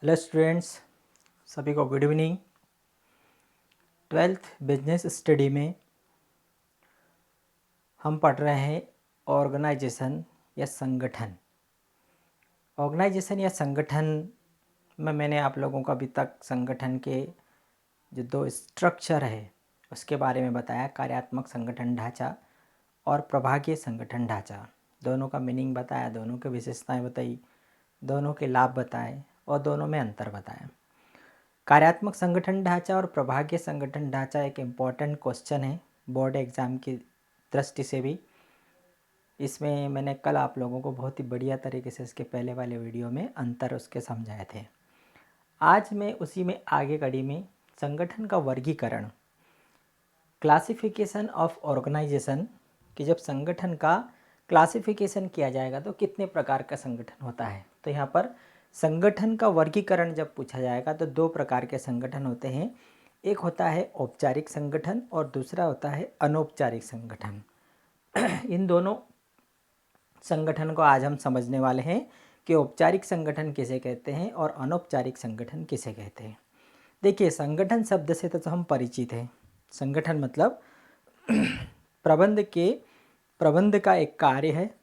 Hello students, सभी को good evening. 12th business study में हम पढ़ रहे हैं ऑर्गेनाइजेशन या संगठन। ऑर्गेनाइजेशन या संगठन में मैंने आप लोगों को अभी तक संगठन के जो दो स्ट्रक्चर है उसके बारे में बताया, कार्यात्मक संगठन ढांचा और प्रभागीय संगठन ढांचा। दोनों का मीनिंग बताया, दोनों की विशेषताएं बताई, दोनों के लाभ बताए और दोनों में अंतर बताया। कार्यात्मक संगठन ढांचा और प्रभागीय संगठन ढांचा एक इम्पॉर्टेंट क्वेश्चन है बोर्ड एग्ज़ाम की दृष्टि से भी। इसमें मैंने कल आप लोगों को बहुत ही बढ़िया तरीके से इसके पहले वाले वीडियो में अंतर उसके समझाए थे। आज मैं उसी में आगे कड़ी में संगठन का वर्गीकरण, क्लासिफिकेशन ऑफ ऑर्गेनाइजेशन, कि जब संगठन का क्लासिफिकेशन किया जाएगा तो कितने प्रकार का संगठन होता है। तो यहाँ पर संगठन का वर्गीकरण जब पूछा जाएगा तो दो प्रकार के संगठन होते हैं। एक होता है औपचारिक संगठन और दूसरा होता है अनौपचारिक संगठन। इन दोनों संगठन को आज हम समझने वाले हैं कि औपचारिक संगठन किसे कहते हैं और अनौपचारिक संगठन किसे कहते हैं। देखिए, संगठन शब्द से तो हम परिचित हैं। संगठन मतलब प्रबंध का एक कार्य है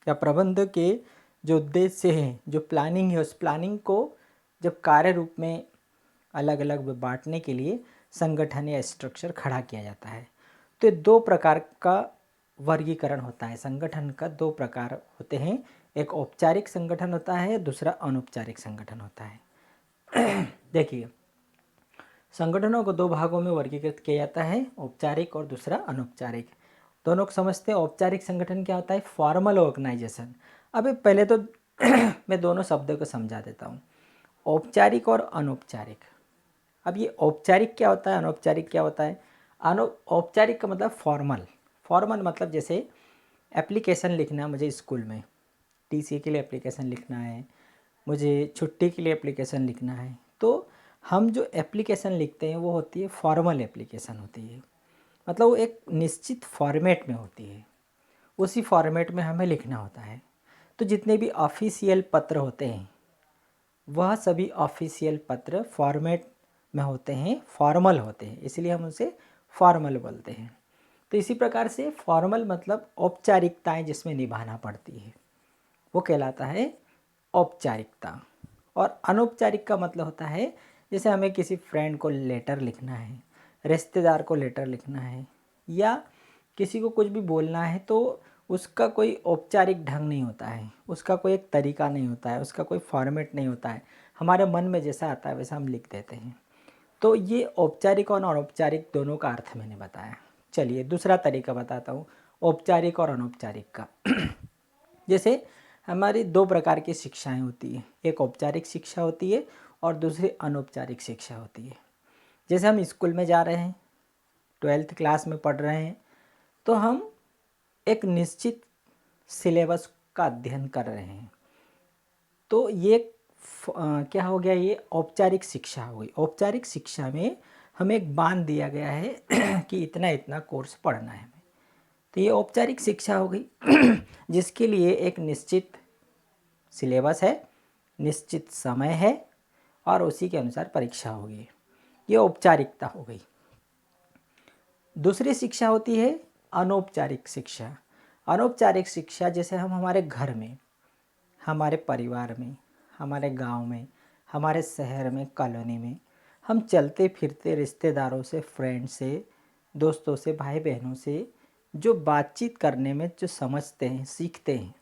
या प्रबंध के जो उद्देश्य है, जो प्लानिंग है, उस प्लानिंग को जब कार्य रूप में अलग अलग बांटने के लिए संगठन या स्ट्रक्चर खड़ा किया जाता है। तो दो प्रकार का वर्गीकरण होता है। संगठन का दो प्रकार होते हैं, एक औपचारिक संगठन होता है, दूसरा अनौपचारिक संगठन होता है। देखिए, संगठनों को दो भागों में वर्गीकृत किया जाता है, औपचारिक और दूसरा अनौपचारिक। दोनों को समझते हैं। औपचारिक संगठन क्या होता है? Formal organisation. अभी पहले तो मैं दोनों शब्दों को समझा देता हूँ, औपचारिक और अनौपचारिक। अब ये औपचारिक क्या होता है, अनौपचारिक क्या होता है? औपचारिक का मतलब फॉर्मल। फॉर्मल मतलब जैसे एप्लीकेशन लिखना है मुझे स्कूल में, टीसी के लिए एप्लीकेशन लिखना है, मुझे छुट्टी के लिए एप्लीकेशन लिखना है, तो हम जो एप्लीकेशन लिखते हैं वो होती है फॉर्मल एप्लीकेशन होती है। मतलब वो एक निश्चित फॉर्मेट में होती है, उसी फॉर्मेट में हमें लिखना होता है। तो जितने भी ऑफिशियल पत्र होते हैं वह सभी ऑफिशियल पत्र फॉर्मेट में होते हैं, फॉर्मल होते हैं, इसलिए हम उसे फॉर्मल बोलते हैं। तो इसी प्रकार से फॉर्मल मतलब औपचारिकताएं जिसमें निभाना पड़ती है वो कहलाता है औपचारिकता। और अनौपचारिक का मतलब होता है जैसे हमें किसी फ्रेंड को लेटर लिखना है, रिश्तेदार को लेटर लिखना है, या किसी को कुछ भी बोलना है, तो उसका कोई औपचारिक ढंग नहीं होता है, उसका कोई एक तरीका नहीं होता है, उसका कोई फॉर्मेट नहीं होता है। हमारे मन में जैसा आता है वैसा हम लिख देते हैं। तो ये औपचारिक और अनौपचारिक दोनों का अर्थ मैंने बताया। चलिए दूसरा तरीका बताता हूँ औपचारिक और अनौपचारिक का। जैसे हमारी दो प्रकार की शिक्षाएं होती है, एक औपचारिक शिक्षा होती है और दूसरी अनौपचारिक शिक्षा होती है। जैसे हम स्कूल में जा रहे हैं, 12th क्लास में पढ़ रहे हैं, तो हम एक निश्चित सिलेबस का अध्ययन कर रहे हैं। तो ये क्या हो गया? ये औपचारिक शिक्षा हो गई। औपचारिक शिक्षा में हमें एक बांध दिया गया है कि इतना इतना कोर्स पढ़ना है हमें। तो ये औपचारिक शिक्षा हो गई जिसके लिए एक निश्चित सिलेबस है, निश्चित समय है और उसी के अनुसार परीक्षा होगी। ये औपचारिकता हो गई। दूसरी शिक्षा होती है अनौपचारिक शिक्षा। अनौपचारिक शिक्षा जैसे हम हमारे घर में, हमारे परिवार में, हमारे गांव में, हमारे शहर में, कॉलोनी में हम चलते फिरते रिश्तेदारों से, फ्रेंड से, दोस्तों से, भाई बहनों से जो बातचीत करने में जो समझते हैं, सीखते हैं,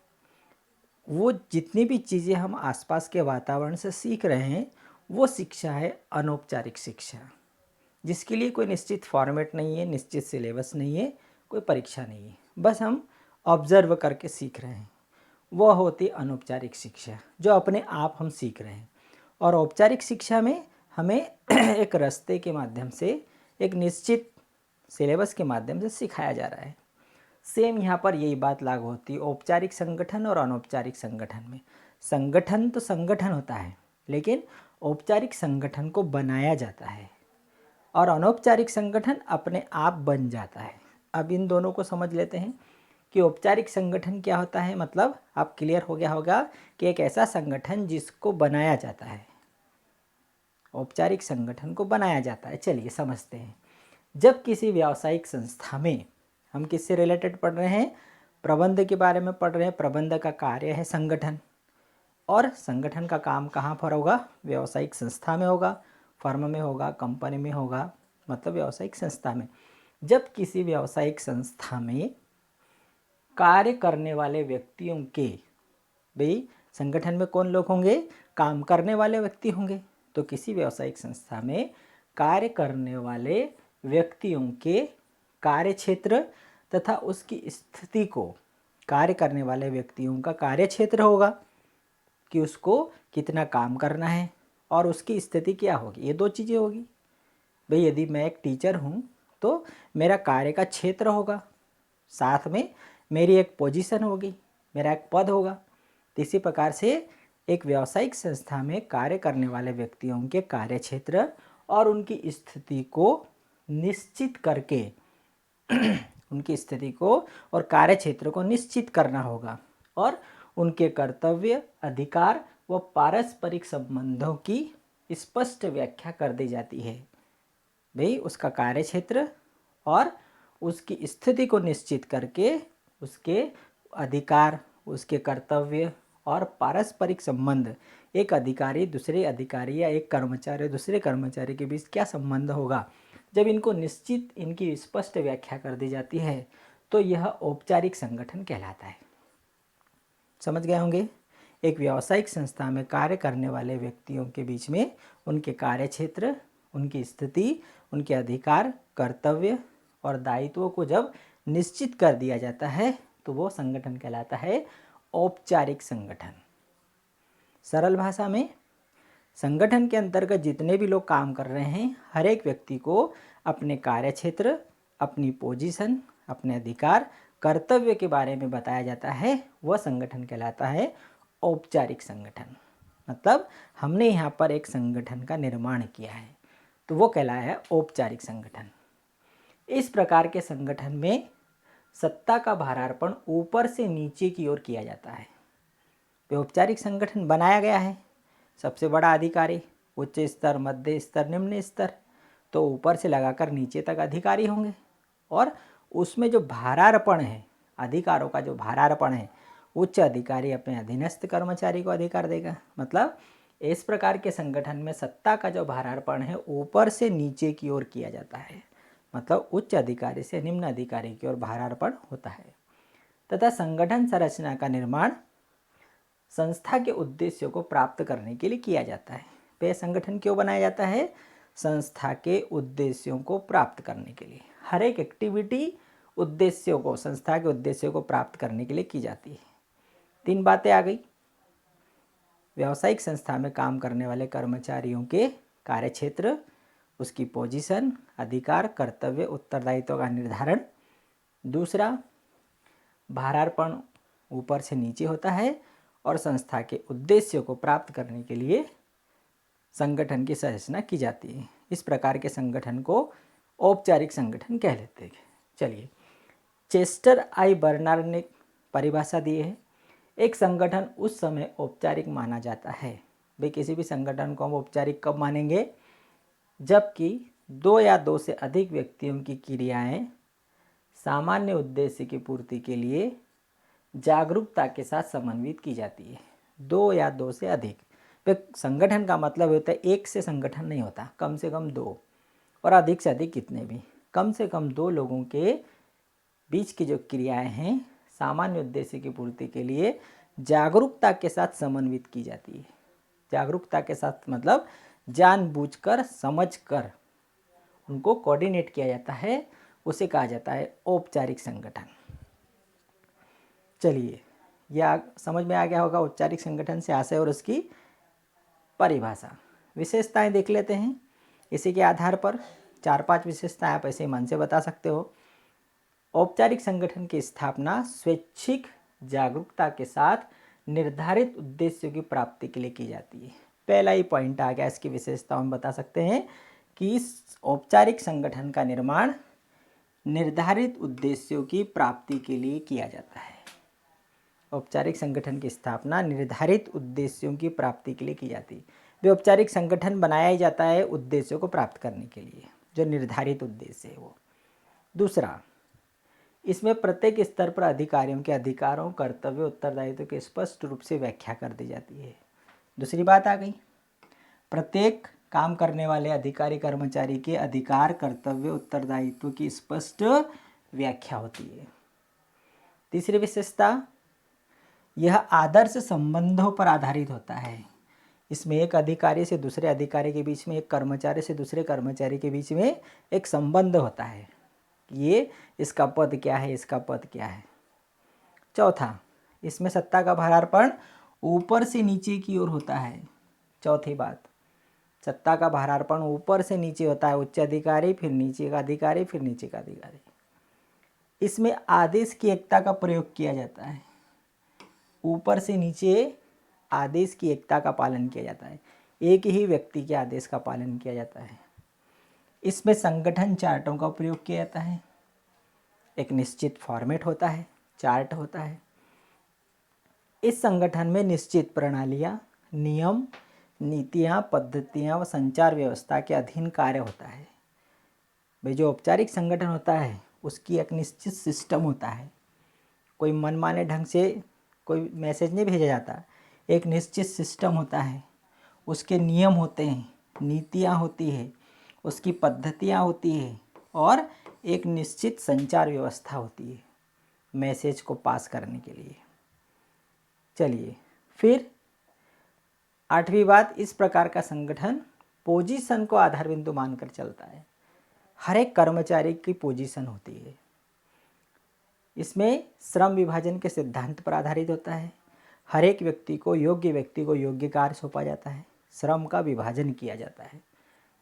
वो जितनी भी चीज़ें हम आसपास के वातावरण से सीख रहे हैं वो शिक्षा है अनौपचारिक शिक्षा, जिसके लिए कोई निश्चित फॉर्मेट नहीं है, निश्चित सिलेबस नहीं है, कोई परीक्षा नहीं है, बस हम ऑब्जर्व करके सीख रहे हैं। वह होती अनौपचारिक शिक्षा जो अपने आप हम सीख रहे हैं। और औपचारिक शिक्षा में हमें एक रास्ते के माध्यम से, एक निश्चित सिलेबस के माध्यम से सिखाया जा रहा है। सेम यहाँ पर यही बात लागू होती है औपचारिक संगठन और अनौपचारिक संगठन में। संगठन तो संगठन होता है, लेकिन औपचारिक संगठन को बनाया जाता है और अनौपचारिक संगठन अपने आप बन जाता है। अब इन दोनों को समझ लेते हैं कि औपचारिक संगठन क्या होता है। मतलब आप क्लियर हो गया होगा कि एक ऐसा संगठन जिसको बनाया जाता है, औपचारिक संगठन को बनाया जाता है। चलिए समझते हैं। जब किसी व्यावसायिक संस्था में, हम किससे रिलेटेड पढ़ रहे हैं, प्रबंध के बारे में पढ़ रहे हैं। प्रबंध का कार्य है संगठन, और संगठन का काम कहाँ पर होगा, व्यावसायिक संस्था में होगा, फर्म में होगा, कंपनी में होगा, मतलब व्यावसायिक संस्था में। जब किसी व्यावसायिक संस्था में कार्य करने वाले व्यक्तियों के, भाई संगठन में कौन लोग होंगे, काम करने वाले व्यक्ति होंगे। तो किसी व्यावसायिक संस्था में कार्य करने वाले व्यक्तियों के कार्य क्षेत्र तथा उसकी स्थिति को, कार्य करने वाले व्यक्तियों का कार्य क्षेत्र होगा कि उसको कितना काम करना है और उसकी स्थिति क्या होगी, ये दो चीज़ें होगी। भाई यदि मैं एक टीचर हूँ तो मेरा कार्य का क्षेत्र होगा, साथ में मेरी एक पोजीशन होगी, मेरा एक पद होगा। तो इसी प्रकार से एक व्यावसायिक संस्था में कार्य करने वाले व्यक्तियों के कार्य क्षेत्र और उनकी स्थिति को निश्चित करके उनकी स्थिति को और कार्य क्षेत्र को निश्चित करना होगा, और उनके कर्तव्य, अधिकार व पारस्परिक संबंधों की स्पष्ट व्याख्या कर दी जाती है। भाई उसका कार्य क्षेत्र और उसकी स्थिति को निश्चित करके उसके अधिकार, उसके कर्तव्य और पारस्परिक संबंध, एक अधिकारी दूसरे अधिकारी या एक कर्मचारी दूसरे कर्मचारी के बीच क्या संबंध होगा, जब इनको निश्चित, इनकी स्पष्ट व्याख्या कर दी जाती है तो यह औपचारिक संगठन कहलाता है। समझ गए होंगे। एक व्यावसायिक संस्था में कार्य करने वाले व्यक्तियों के बीच में उनके कार्य क्षेत्र, उनकी स्थिति, उनके अधिकार, कर्तव्य और दायित्वों को जब निश्चित कर दिया जाता है तो वो संगठन कहलाता है औपचारिक संगठन। सरल भाषा में, संगठन के अंतर्गत जितने भी लोग काम कर रहे हैं, हर एक व्यक्ति को अपने कार्य क्षेत्र, अपनी पोजीशन, अपने अधिकार, कर्तव्य के बारे में बताया जाता है, वह संगठन कहलाता है औपचारिक संगठन। मतलब हमने यहाँ पर एक संगठन का निर्माण किया है तो वो कहलाया है औपचारिक संगठन। इस प्रकार के संगठन में सत्ता का भारार्पण ऊपर से नीचे की ओर किया जाता है। औपचारिक संगठन बनाया गया है, सबसे बड़ा अधिकारी, उच्च स्तर, मध्य स्तर, निम्न स्तर, तो ऊपर से लगाकर नीचे तक अधिकारी होंगे, और उसमें जो भारार्पण है, अधिकारों का जो भारार्पण है, उच्च अधिकारी अपने अधीनस्थ कर्मचारी को अधिकार देगा। मतलब इस प्रकार के संगठन में सत्ता का जो भारार्पण है ऊपर से नीचे की ओर किया जाता है, मतलब उच्च अधिकारी से निम्न अधिकारी की ओर भारार्पण होता है। तथा संगठन संरचना का निर्माण संस्था के उद्देश्यों को प्राप्त करने के लिए किया जाता है। वह संगठन क्यों बनाया जाता है, संस्था के उद्देश्यों को प्राप्त करने के लिए। हर एक एक्टिविटी उद्देश्यों को, संस्था के उद्देश्यों को प्राप्त करने के लिए की जाती है। 3 बातें आ गई। व्यावसायिक संस्था में काम करने वाले कर्मचारियों के कार्य क्षेत्र, उसकी पोजीशन, अधिकार, कर्तव्य, उत्तरदायित्व का निर्धारण। दूसरा, भारार्पण ऊपर से नीचे होता है, और संस्था के उद्देश्यों को प्राप्त करने के लिए संगठन की संरचना की जाती है। इस प्रकार के संगठन को औपचारिक संगठन कह लेते हैं। चलिए, चेस्टर आई बर्नार्ड ने परिभाषा दी है। एक संगठन उस समय औपचारिक माना जाता है। भाई किसी भी संगठन को हम औपचारिक कब मानेंगे, जबकि 2 या 2 से अधिक व्यक्तियों की क्रियाएं सामान्य उद्देश्य की पूर्ति के लिए जागरूकता के साथ समन्वित की जाती है। 2 या 2 से अधिक, संगठन का मतलब होता है एक से संगठन नहीं होता, कम से कम 2, और अधिक से अधिक कितने भी, कम से कम 2 लोगों के बीच की जो क्रियाएं हैं सामान्य उद्देश्य की पूर्ति के लिए जागरूकता के साथ समन्वित की जाती है। जागरूकता के साथ मतलब जानबूझकर, समझकर उनको कोऑर्डिनेट किया जाता है, उसे कहा जाता है औपचारिक संगठन। चलिए, यह समझ में आ गया होगा औपचारिक संगठन से आशय और उसकी परिभाषा। विशेषताएं देख लेते हैं। इसी के आधार पर 4-5 विशेषताएं आप ऐसे मन से बता सकते हो। औपचारिक संगठन की स्थापना स्वैच्छिक जागरूकता के साथ निर्धारित उद्देश्यों की प्राप्ति के लिए की जाती है। पहला ही पॉइंट आ गया, इसकी विशेषता हम बता सकते हैं कि इस औपचारिक संगठन का निर्माण निर्धारित उद्देश्यों की प्राप्ति के लिए किया जाता है। औपचारिक संगठन की स्थापना निर्धारित उद्देश्यों की प्राप्ति के लिए की जाती है। वे औपचारिक संगठन बनाया ही जाता है उद्देश्यों को प्राप्त करने के लिए, जो निर्धारित उद्देश्य है वो। दूसरा, इसमें प्रत्येक स्तर पर अधिकारियों के अधिकारों, कर्तव्य, उत्तरदायित्व की स्पष्ट रूप से व्याख्या कर दी जाती है। दूसरी बात आ गई, प्रत्येक काम करने वाले अधिकारी कर्मचारी के अधिकार, कर्तव्य, उत्तरदायित्व की स्पष्ट व्याख्या होती है। तीसरी विशेषता, यह आदर्श संबंधों पर आधारित होता है। इसमें एक अधिकारी से दूसरे अधिकारी के बीच में, एक कर्मचारी से दूसरे कर्मचारी के बीच में एक संबंध होता है, ये इसका पद क्या है, इसका पद क्या है। चौथा, इसमें सत्ता का भारार्पण ऊपर से नीचे की ओर होता है। चौथी बात, सत्ता का भारार्पण ऊपर से नीचे होता है, उच्च अधिकारी, फिर नीचे का अधिकारी, फिर नीचे का अधिकारी। इसमें आदेश की एकता का प्रयोग किया जाता है, ऊपर से नीचे आदेश की एकता का पालन किया जाता है, एक ही व्यक्ति के आदेश का पालन किया जाता है। इसमें संगठन चार्टों का प्रयोग किया जाता है, एक निश्चित फॉर्मेट होता है, चार्ट होता है। इस संगठन में निश्चित प्रणालियाँ, नियम, नीतियाँ, पद्धतियाँ व संचार व्यवस्था के अधीन कार्य होता है। भाई जो औपचारिक संगठन होता है उसकी एक निश्चित सिस्टम होता है, कोई मनमाने ढंग से कोई मैसेज नहीं भेजा जाता, एक निश्चित सिस्टम होता है, उसके नियम होते हैं, नीतियाँ होती है, उसकी पद्धतियाँ होती है और एक निश्चित संचार व्यवस्था होती है मैसेज को पास करने के लिए। चलिए फिर आठवीं बात, इस प्रकार का संगठन पोजीशन को आधार बिंदु मानकर चलता है। हर एक कर्मचारी की पोजीशन होती है। इसमें श्रम विभाजन के सिद्धांत पर आधारित होता है। हर एक व्यक्ति को योग्य कार्य सौंपा जाता है, श्रम का विभाजन किया जाता है,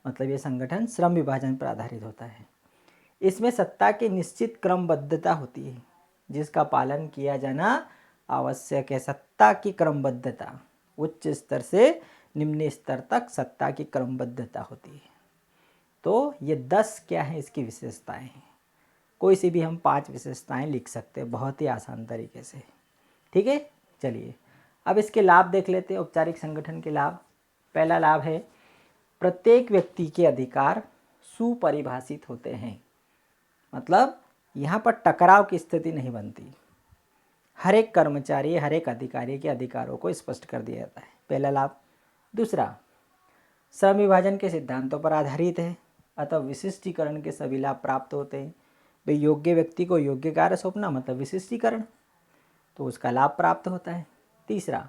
मतलब ये संगठन श्रम विभाजन पर आधारित होता है। इसमें सत्ता की निश्चित क्रमबद्धता होती है जिसका पालन किया जाना आवश्यक है। सत्ता की क्रमबद्धता, उच्च स्तर से निम्न स्तर तक सत्ता की क्रमबद्धता होती है। तो ये 10 क्या है इसकी विशेषताएं हैं। कोई सी भी हम 5 विशेषताएं लिख सकते हैं बहुत ही आसान तरीके से, ठीक है। चलिए अब इसके लाभ देख लेते हैं, औपचारिक संगठन के लाभ। पहला लाभ है, प्रत्येक व्यक्ति के अधिकार सुपरिभाषित होते हैं, मतलब यहाँ पर टकराव की स्थिति नहीं बनती। हर एक कर्मचारी, हर एक अधिकारी के अधिकारों को स्पष्ट कर दिया जाता है, पहला लाभ। दूसरा, श्रम विभाजन के सिद्धांतों पर आधारित है, अतः विशिष्टीकरण के सभी लाभ प्राप्त होते हैं। भाई योग्य व्यक्ति को योग्य कार्य सौंपना मतलब विशिष्टीकरण, तो उसका लाभ प्राप्त होता है। तीसरा,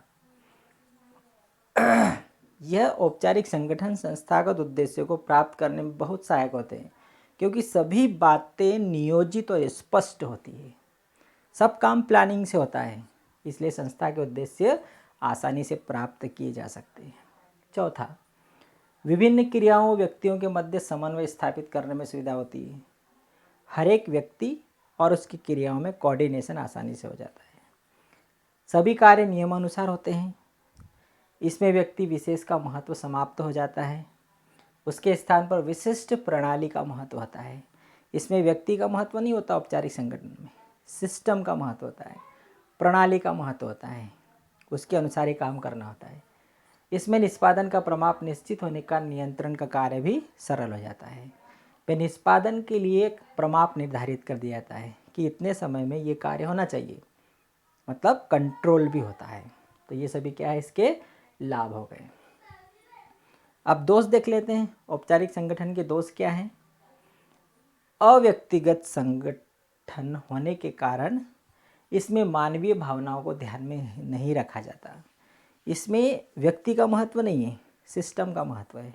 यह औपचारिक संगठन संस्थागत उद्देश्यों को प्राप्त करने में बहुत सहायक होते हैं क्योंकि सभी बातें नियोजित और स्पष्ट होती है, सब काम प्लानिंग से होता है, इसलिए संस्था के उद्देश्य आसानी से प्राप्त किए जा सकते हैं। चौथा, विभिन्न क्रियाओं व्यक्तियों के मध्य समन्वय स्थापित करने में सुविधा होती है। हर एक व्यक्ति और उसकी क्रियाओं में कोऑर्डिनेशन आसानी से हो जाता है। सभी कार्य नियमानुसार होते हैं। इसमें व्यक्ति विशेष का महत्व समाप्त हो जाता है, उसके स्थान पर विशिष्ट प्रणाली का महत्व होता है। इसमें व्यक्ति का महत्व नहीं होता, औपचारिक संगठन में सिस्टम का महत्व होता है, प्रणाली का महत्व होता है, उसके अनुसार ही काम करना होता है। इसमें निष्पादन का प्रमाप निश्चित होने का नियंत्रण का कार्य भी सरल हो जाता है। पे निष्पादन के लिए एक प्रमाप निर्धारित कर दिया जाता है कि इतने समय में ये कार्य होना चाहिए, मतलब कंट्रोल भी होता है। तो ये सभी क्या है, इसके लाभ हो गए। अब दोष देख लेते हैं। औपचारिक संगठन के दोष क्या हैं? अव्यक्तिगत संगठन होने के कारण इसमें मानवीय भावनाओं को ध्यान में नहीं रखा जाता। इसमें व्यक्ति का महत्व नहीं है, सिस्टम का महत्व है,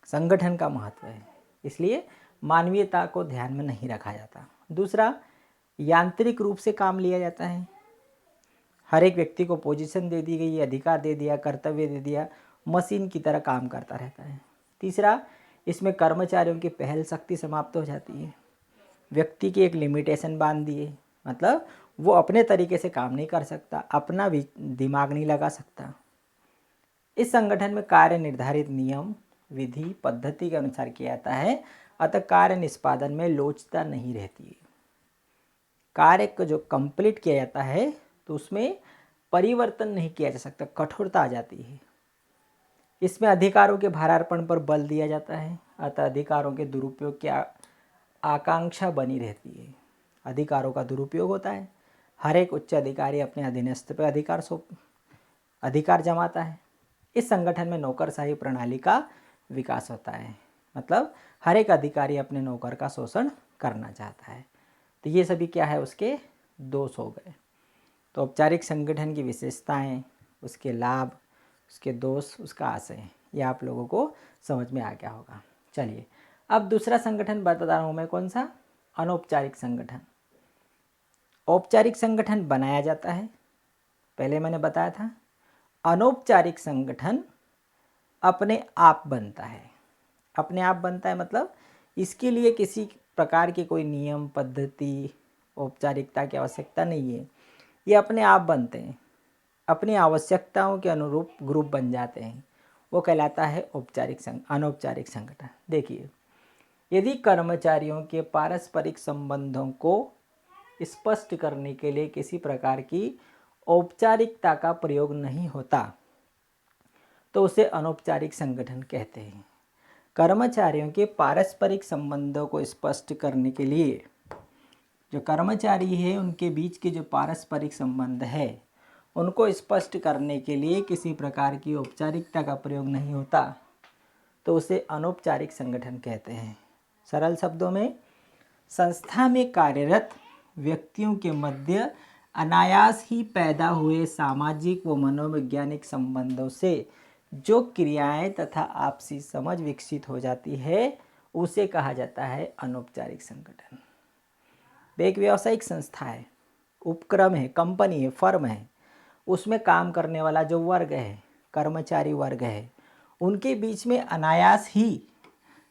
संगठन का महत्व है, इसलिए मानवीयता को ध्यान में नहीं रखा जाता। दूसरा, यांत्रिक रूप से काम लिया जाता है। हर एक व्यक्ति को पोजीशन दे दी गई, अधिकार दे दिया, कर्तव्य दे दिया, मशीन की तरह काम करता रहता है। तीसरा, इसमें कर्मचारियों की पहल शक्ति समाप्त हो जाती है। व्यक्ति की एक लिमिटेशन बांध दिए, मतलब वो अपने तरीके से काम नहीं कर सकता, अपना भी दिमाग नहीं लगा सकता। इस संगठन में कार्य निर्धारित नियम, विधि, पद्धति के अनुसार किया जाता है, अतः कार्य निष्पादन में लोचता नहीं रहती है। कार्य को जो कंप्लीट किया जाता है तो उसमें परिवर्तन नहीं किया जा सकता, कठोरता आ जाती है। इसमें अधिकारों के भारार्पण पर बल दिया जाता है, अतः अधिकारों के दुरुपयोग की आकांक्षा बनी रहती है। अधिकारों का दुरुपयोग होता है, हर एक उच्च अधिकारी अपने अधीनस्थ पर अधिकार जमाता है। इस संगठन में नौकरशाही प्रणाली का विकास होता है, मतलब हर एक अधिकारी अपने नौकर का शोषण करना चाहता है। तो ये सभी क्या है, उसके दोष हो गए। तो औपचारिक संगठन की विशेषताएं, उसके लाभ, उसके दोष, उसका आशय, ये आप लोगों को समझ में आ गया होगा। चलिए अब दूसरा संगठन बता रहा हूँ मैं, कौन सा, अनौपचारिक संगठन। औपचारिक संगठन बनाया जाता है, पहले मैंने बताया था। अनौपचारिक संगठन अपने आप बनता है। अपने आप बनता है मतलब इसके लिए किसी प्रकार की कोई नियम, पद्धति, औपचारिकता की आवश्यकता नहीं है। ये अपने आप बनते हैं, अपनी आवश्यकताओं के अनुरूप ग्रुप बन जाते हैं। वो कहलाता है अनौपचारिक संगठन। देखिए, यदि कर्मचारियों के पारस्परिक संबंधों को स्पष्ट करने के लिए किसी प्रकार की औपचारिकता का प्रयोग नहीं होता तो उसे अनौपचारिक संगठन कहते हैं। कर्मचारियों के पारस्परिक संबंधों को स्पष्ट करने के लिए, जो कर्मचारी है उनके बीच के जो पारस्परिक संबंध है उनको स्पष्ट करने के लिए किसी प्रकार की औपचारिकता का प्रयोग नहीं होता तो उसे अनौपचारिक संगठन कहते हैं। सरल शब्दों में, संस्था में कार्यरत व्यक्तियों के मध्य अनायास ही पैदा हुए सामाजिक व मनोवैज्ञानिक संबंधों से जो क्रियाएं तथा आपसी समझ विकसित हो जाती है उसे कहा जाता है अनौपचारिक संगठन। एक व्यावसायिक संस्था है, उपक्रम है, कंपनी है, फर्म है, उसमें काम करने वाला जो वर्ग है, कर्मचारी वर्ग है, उनके बीच में अनायास ही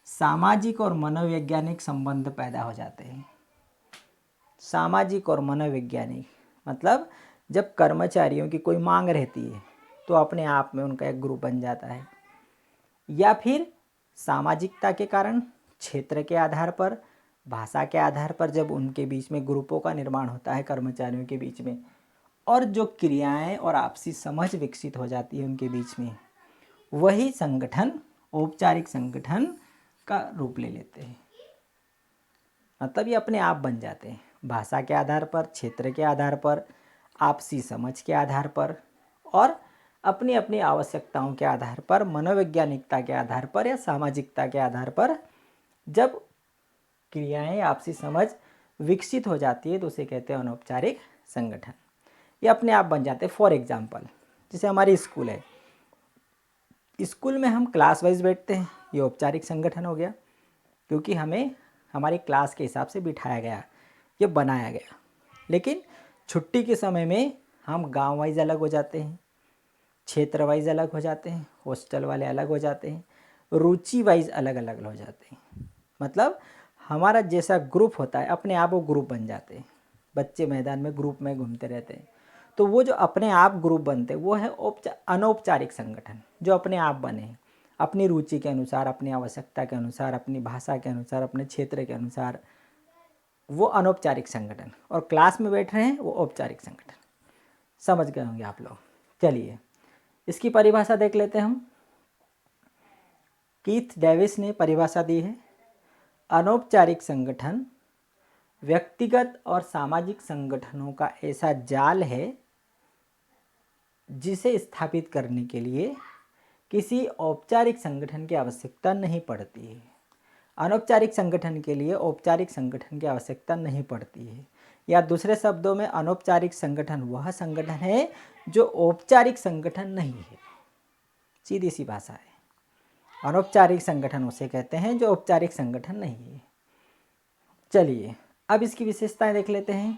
सामाजिक और मनोवैज्ञानिक संबंध पैदा हो जाते हैं। सामाजिक और मनोवैज्ञानिक मतलब जब कर्मचारियों की कोई मांग रहती है तो अपने आप में उनका एक ग्रुप बन जाता है, या फिर सामाजिकता के कारण, क्षेत्र के आधार पर, भाषा के आधार पर जब उनके बीच में ग्रुपों का निर्माण होता है कर्मचारियों के बीच में, और जो क्रियाएं और आपसी समझ विकसित हो जाती है उनके बीच में, वही संगठन औपचारिक संगठन का रूप ले लेते हैं। मतलब ये अपने आप बन जाते हैं, भाषा के आधार पर, क्षेत्र के आधार पर, आपसी समझ के आधार पर और अपनी अपनी आवश्यकताओं के आधार पर, मनोवैज्ञानिकता के आधार पर या सामाजिकता के आधार पर जब क्रियाएं, आपसी समझ विकसित हो जाती है तो उसे कहते हैं अनौपचारिक संगठन। ये अपने आप बन जाते हैं। फॉर एग्जाम्पल, जैसे हमारी स्कूल है, स्कूल में हम क्लास वाइज बैठते हैं, ये औपचारिक संगठन हो गया, क्योंकि हमें हमारी क्लास के हिसाब से बिठाया गया, ये बनाया गया। लेकिन छुट्टी के समय में हम गांव वाइज अलग हो जाते हैं, क्षेत्र वाइज अलग हो जाते हैं, हॉस्टल वाले अलग हो जाते हैं, रुचि वाइज अलग अलग हो जाते हैं। मतलब हमारा जैसा ग्रुप होता है अपने आप वो ग्रुप बन जाते हैं। बच्चे मैदान में ग्रुप में घूमते रहते हैं, तो वो जो अपने आप ग्रुप बनते हैं वो है अनौपचारिक संगठन, जो अपने आप बने हैं, अपनी रुचि के अनुसार, अपनी आवश्यकता के अनुसार, अपनी भाषा के अनुसार, अपने क्षेत्र के अनुसार, वो अनौपचारिक संगठन। और क्लास में बैठ रहे हैं वो औपचारिक संगठन। समझ गए होंगे आप लोग। चलिए इसकी परिभाषा देख लेते हैं हम। कीथ डेविस ने परिभाषा दी है, अनौपचारिक संगठन व्यक्तिगत और सामाजिक संगठनों का ऐसा जाल है जिसे स्थापित करने के लिए किसी औपचारिक संगठन की आवश्यकता नहीं पड़ती है। अनौपचारिक संगठन के लिए औपचारिक संगठन की आवश्यकता नहीं पड़ती है, या दूसरे शब्दों में अनौपचारिक संगठन वह संगठन है जो औपचारिक संगठन नहीं है। सीधी सी भाषा है, अनौपचारिक संगठन उसे कहते हैं जो औपचारिक संगठन नहीं है। चलिए अब इसकी विशेषताएं देख लेते हैं।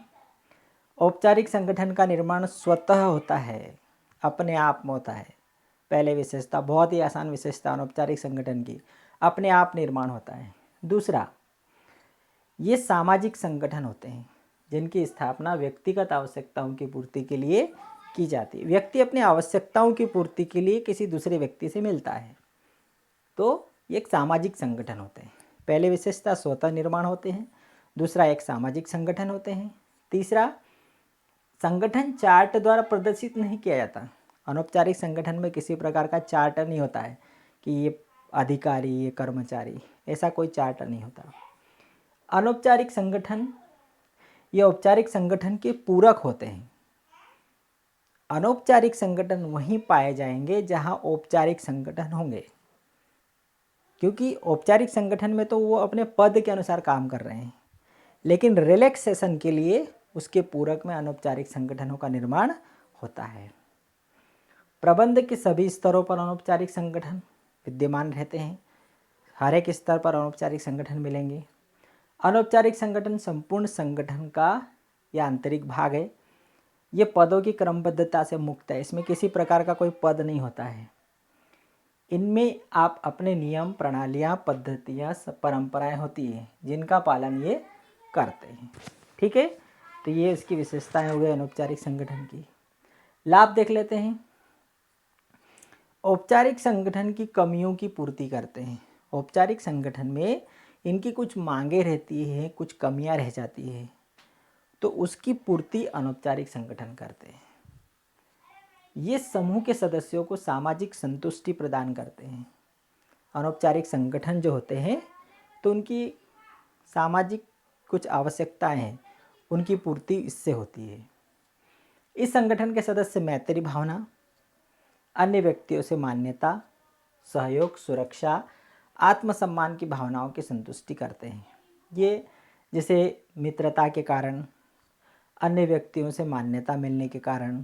औपचारिक संगठन का निर्माण स्वतः होता है, अपने आप में होता है। पहले विशेषता, बहुत ही आसान विशेषता अनौपचारिक संगठन की, अपने आप निर्माण होता है। दूसरा, ये सामाजिक संगठन होते हैं जिनकी स्थापना व्यक्तिगत आवश्यकताओं की पूर्ति के लिए की जाती है। व्यक्ति अपनी आवश्यकताओं की पूर्ति के लिए किसी दूसरे व्यक्ति से मिलता है, तो ये एक सामाजिक संगठन होते हैं। पहले विशेषता स्वतः निर्माण होते हैं, दूसरा एक सामाजिक संगठन होते हैं, तीसरा संगठन चार्ट द्वारा प्रदर्शित नहीं किया जाता। अनौपचारिक संगठन में किसी प्रकार का चार्टर नहीं होता है कि ये अधिकारी, ये कर्मचारी, ऐसा कोई चार्टर नहीं होता। अनौपचारिक संगठन ये औपचारिक संगठन के पूरक होते हैं। अनौपचारिक संगठन वहीं पाए जाएंगे जहां औपचारिक संगठन होंगे, क्योंकि औपचारिक संगठन में तो वो अपने पद के अनुसार काम कर रहे हैं, लेकिन रिलैक्सेशन के लिए उसके पूरक में अनौपचारिक संगठनों का निर्माण होता है। प्रबंध के सभी स्तरों पर अनौपचारिक संगठन विद्यमान रहते हैं। हर एक स्तर पर अनौपचारिक संगठन मिलेंगे। अनौपचारिक संगठन संपूर्ण संगठन का यह आंतरिक भाग है। ये पदों की क्रमबद्धता से मुक्त है, इसमें किसी प्रकार का कोई पद नहीं होता है। इनमें आप अपने नियम, प्रणालियाँ, पद्धतियाँ, परंपराएं होती हैं जिनका पालन ये करते हैं। ठीक है, तो ये इसकी विशेषताएं हो गई अनौपचारिक संगठन की। लाभ देख लेते हैं। औपचारिक संगठन की कमियों की पूर्ति करते हैं। औपचारिक संगठन में इनकी कुछ मांगे रहती हैं, कुछ कमियां रह जाती है, तो उसकी पूर्ति अनौपचारिक संगठन करते हैं। ये समूह के सदस्यों को सामाजिक संतुष्टि प्रदान करते हैं। अनौपचारिक संगठन जो होते हैं तो उनकी सामाजिक कुछ आवश्यकताएं हैं, उनकी पूर्ति इससे होती है। इस संगठन के सदस्य मैत्री भावना, अन्य व्यक्तियों से मान्यता, सहयोग, सुरक्षा, आत्मसम्मान की भावनाओं की संतुष्टि करते हैं। ये जैसे मित्रता के कारण, अन्य व्यक्तियों से मान्यता मिलने के कारण,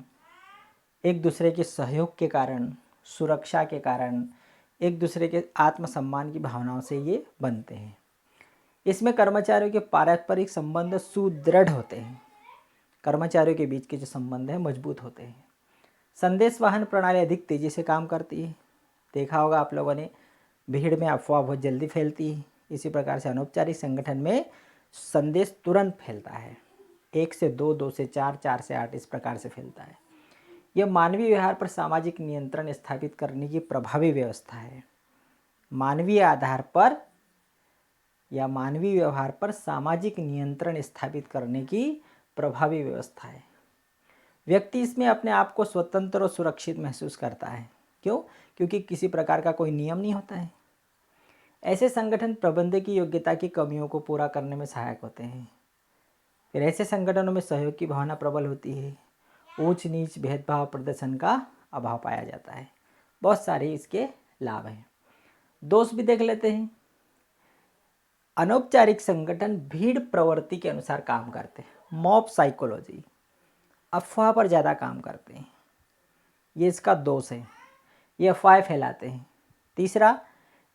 एक दूसरे के सहयोग के कारण, सुरक्षा के कारण, एक दूसरे के आत्मसम्मान की भावनाओं से ये बनते हैं। इसमें कर्मचारियों के पारस्परिक संबंध सुदृढ़ होते हैं। कर्मचारियों के बीच के जो संबंध हैं मजबूत होते हैं। संदेश वाहन प्रणाली अधिक तेज़ी से काम करती है। देखा होगा आप लोगों ने, भीड़ में अफवाह बहुत जल्दी फैलती है। इसी प्रकार से अनौपचारिक संगठन में संदेश तुरंत फैलता है। 1 से 2, 2 से 4, 4 से 8 इस प्रकार से फैलता है। यह मानवीय व्यवहार पर सामाजिक नियंत्रण स्थापित करने की प्रभावी व्यवस्था है। मानवीय आधार पर या मानवीय व्यवहार पर सामाजिक नियंत्रण स्थापित करने की प्रभावी व्यवस्था है। व्यक्ति इसमें अपने आप को स्वतंत्र और सुरक्षित महसूस करता है। क्यों? क्योंकि किसी प्रकार का कोई नियम नहीं होता है। ऐसे संगठन प्रबंधन की योग्यता की कमियों को पूरा करने में सहायक होते हैं। फिर ऐसे संगठनों में सहयोग की भावना प्रबल होती है। ऊंच नीच, भेदभाव, प्रदर्शन का अभाव पाया जाता है। बहुत सारे इसके लाभ हैं। दोष भी देख लेते हैं। अनौपचारिक संगठन भीड़ प्रवृत्ति के अनुसार काम करते हैं। मॉब साइकोलॉजी, अफवाह पर ज़्यादा काम करते हैं, ये इसका दोष है। ये अफवाहें फैलाते हैं। तीसरा,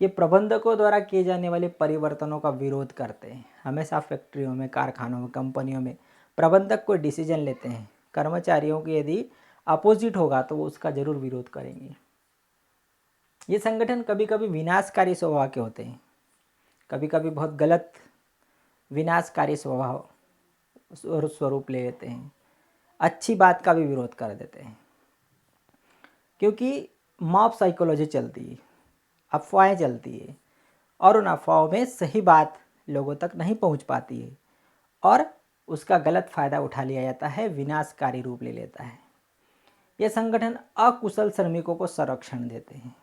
ये प्रबंधकों द्वारा किए जाने वाले परिवर्तनों का विरोध करते हैं। हमेशा फैक्ट्रियों में, कारखानों में, कंपनियों में प्रबंधक कोई डिसीजन लेते हैं, कर्मचारियों के यदि अपोजिट होगा तो वो उसका जरूर विरोध करेंगे। ये संगठन कभी कभी विनाशकारी स्वभाव के होते हैं, कभी कभी बहुत गलत विनाशकारी स्वभाव और स्वरूप ले लेते हैं। अच्छी बात का भी विरोध कर देते हैं, क्योंकि मॉब साइकोलॉजी चलती है, अफवाहें चलती है, और उन अफवाहों में सही बात लोगों तक नहीं पहुंच पाती है और उसका गलत फ़ायदा उठा लिया जाता है, विनाशकारी रूप ले लेता है। ये संगठन अकुशल श्रमिकों को संरक्षण देते हैं।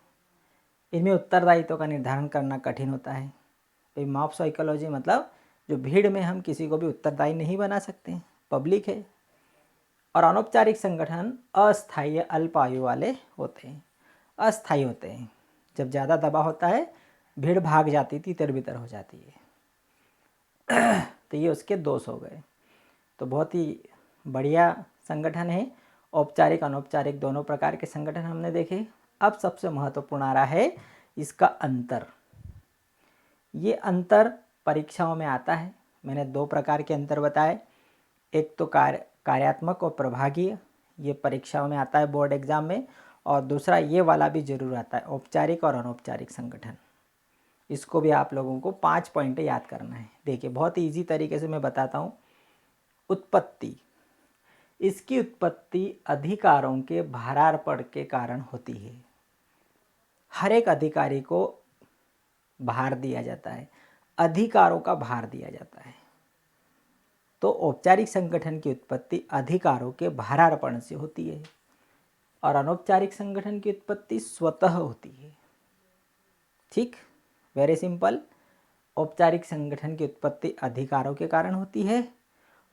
इनमें उत्तरदायित्व का निर्धारण करना कठिन होता है। भाई मॉब साइकोलॉजी मतलब जो भीड़ में हम किसी को भी उत्तरदायी नहीं बना सकते, पब्लिक है। और अनौपचारिक संगठन अस्थायी, अल्प आयु वाले होते हैं, अस्थायी होते हैं। जब ज़्यादा दबाव होता है भीड़ भाग जाती, तितर बितर हो जाती है। तो ये उसके दोष हो गए। तो बहुत ही बढ़िया संगठन है। औपचारिक, अनौपचारिक दोनों प्रकार के संगठन हमने देखे। अब सबसे महत्वपूर्ण आ रहा है इसका अंतर। ये अंतर परीक्षाओं में आता है। मैंने 2 प्रकार के अंतर बताए। एक तो कार्यात्मक और प्रभागीय, ये परीक्षाओं में आता है बोर्ड एग्जाम में। और दूसरा ये वाला भी जरूर आता है, औपचारिक और अनौपचारिक संगठन। इसको भी आप लोगों को 5 पॉइंट याद करना है। देखिए बहुत ही ईजी तरीके से मैं बताता हूँ। उत्पत्ति, इसकी उत्पत्ति अधिकारों के भारार्पण के कारण होती है। हर एक अधिकारी को भार दिया जाता है, अधिकारों का भार दिया जाता है। तो औपचारिक संगठन की उत्पत्ति अधिकारों के भारार्पण से होती है। और अनौपचारिक संगठन की उत्पत्ति स्वतः होती है। ठीक, वेरी सिंपल। औपचारिक संगठन की उत्पत्ति अधिकारों के कारण होती है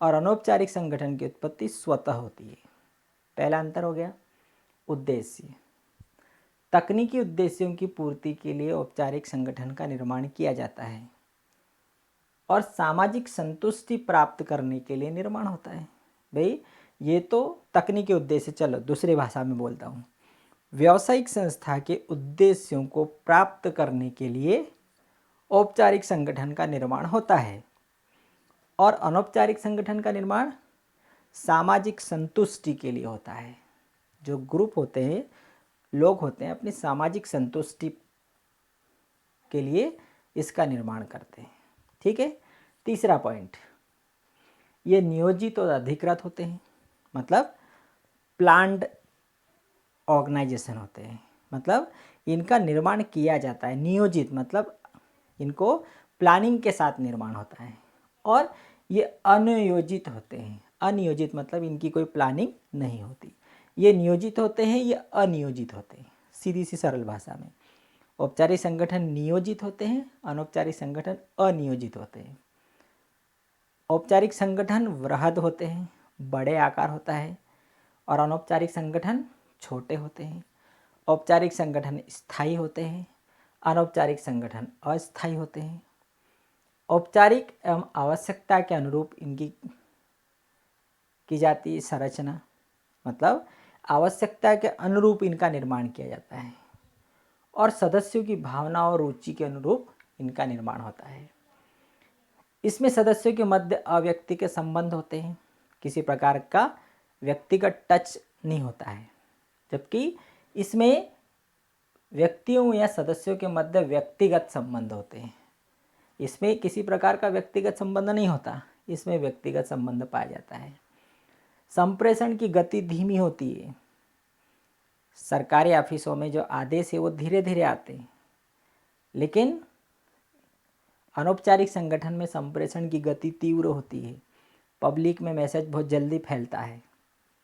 और अनौपचारिक संगठन की उत्पत्ति स्वतः होती है। पहला अंतर हो गया। उद्देश्य, तकनीकी उद्देश्यों की पूर्ति के लिए औपचारिक संगठन का निर्माण किया जाता है और सामाजिक संतुष्टि प्राप्त करने के लिए निर्माण होता है। भाई ये तो तकनीकी उद्देश्य, चलो दूसरी भाषा में बोलता हूँ। व्यावसायिक संस्था के उद्देश्यों को प्राप्त करने के लिए औपचारिक संगठन का निर्माण होता है और अनौपचारिक संगठन का निर्माण सामाजिक संतुष्टि के लिए होता है। जो ग्रुप होते हैं, लोग होते हैं, अपनी सामाजिक संतुष्टि के लिए इसका निर्माण करते हैं। ठीक है। तीसरा पॉइंट, ये नियोजित और अधिकृत होते हैं, मतलब प्लान्ड ऑर्गेनाइजेशन होते हैं, मतलब इनका निर्माण किया जाता है। नियोजित मतलब इनको प्लानिंग के साथ निर्माण होता है और ये अनियोजित होते हैं। अनियोजित मतलब इनकी कोई प्लानिंग नहीं होती। ये नियोजित होते हैं, ये अनियोजित होते हैं। सीधी सी सरल भाषा में औपचारिक संगठन नियोजित होते हैं, अनौपचारिक संगठन अनियोजित होते हैं। औपचारिक संगठन वृहद होते हैं, बड़े आकार होता है, और अनौपचारिक संगठन छोटे होते हैं। औपचारिक संगठन स्थायी होते हैं, अनौपचारिक संगठन अस्थायी होते हैं। औपचारिक एवं आवश्यकता के अनुरूप इनकी की जाती है संरचना, मतलब आवश्यकता के अनुरूप इनका निर्माण किया जाता है और सदस्यों की भावना और रुचि के अनुरूप इनका निर्माण होता है। इसमें सदस्यों के मध्य अव्यक्ति के संबंध होते हैं, किसी प्रकार का व्यक्तिगत टच नहीं होता है, जबकि इसमें व्यक्तियों या सदस्यों के मध्य व्यक्तिगत संबंध होते हैं। इसमें किसी प्रकार का व्यक्तिगत संबंध नहीं होता, इसमें व्यक्तिगत संबंध पाया जाता है। संप्रेषण की गति धीमी होती है। सरकारी ऑफिसों में जो आदेश है वो धीरे धीरे आते हैं, लेकिन अनौपचारिक संगठन में संप्रेषण की गति तीव्र होती है। पब्लिक में मैसेज बहुत जल्दी फैलता है।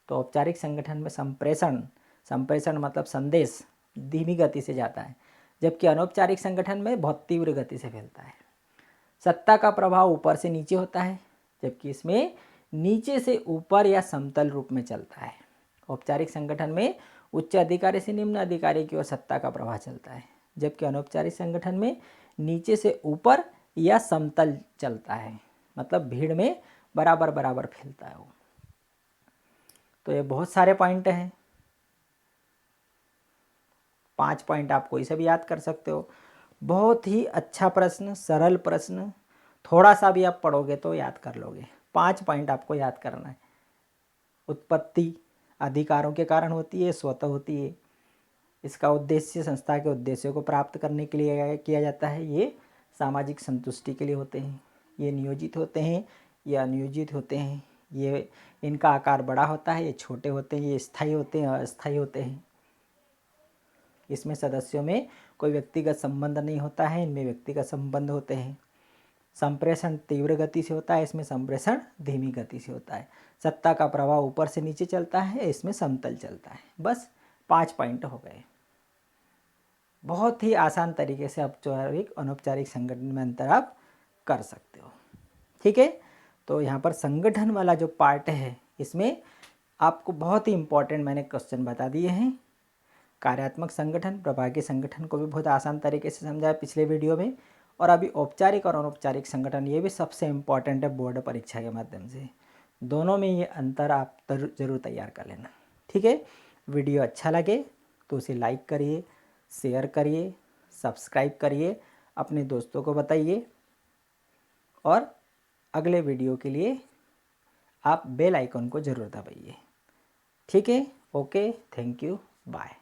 तो औपचारिक संगठन में संप्रेषण मतलब संदेश धीमी गति से जाता है, जबकि अनौपचारिक संगठन में बहुत तीव्र गति से फैलता है। सत्ता का प्रभाव ऊपर से नीचे होता है, जबकि इसमें नीचे से ऊपर या समतल रूप में चलता है। औपचारिक संगठन में उच्च अधिकारी से निम्न अधिकारी की ओर सत्ता का प्रवाह चलता है, जबकि अनौपचारिक संगठन में नीचे से ऊपर या समतल चलता है, मतलब भीड़ में बराबर बराबर फैलता है वो। तो ये बहुत सारे पॉइंट हैं। 5 पॉइंट आप कोई से भी याद कर सकते हो। बहुत ही अच्छा प्रश्न, सरल प्रश्न, थोड़ा सा भी आप पढ़ोगे तो याद कर लोगे। 5 पॉइंट आपको याद करना है। उत्पत्ति अधिकारों के कारण होती है, स्वतः होती है। इसका उद्देश्य संस्था के उद्देश्यों को प्राप्त करने के लिए किया जाता है। ये सामाजिक संतुष्टि के लिए होते हैं। ये नियोजित होते हैं, ये अनियोजित होते हैं। ये इनका आकार बड़ा होता है, ये छोटे होते हैं। ये स्थायी होते हैं, अस्थायी होते हैं। इसमें सदस्यों में कोई व्यक्तिगत संबंध नहीं होता है, इनमें व्यक्तिगत संबंध होते हैं। संप्रेषण तीव्र गति से होता है, इसमें संप्रेषण धीमी गति से होता है। सत्ता का प्रवाह ऊपर से नीचे चलता है, इसमें समतल चलता है। बस 5 पॉइंट हो गए। बहुत ही आसान तरीके से औपचारिक अनौपचारिक संगठन में अंतर आप कर सकते हो। ठीक है। तो यहाँ पर संगठन वाला जो पार्ट है, इसमें आपको बहुत ही इम्पोर्टेंट मैंने क्वेश्चन बता दिए हैं। कार्यात्मक संगठन, प्रभागी संगठन को भी बहुत आसान तरीके से समझाया पिछले वीडियो में, और अभी औपचारिक और अनौपचारिक संगठन, ये भी सबसे इम्पॉर्टेंट है बोर्ड परीक्षा के माध्यम से। दोनों में ये अंतर आप ज़रूर तैयार कर लेना। ठीक है। वीडियो अच्छा लगे तो उसे लाइक करिए, शेयर करिए, सब्सक्राइब करिए, अपने दोस्तों को बताइए, और अगले वीडियो के लिए आप बेल आइकन को ज़रूर दबाइए। ठीक है। Okay, thank you, bye.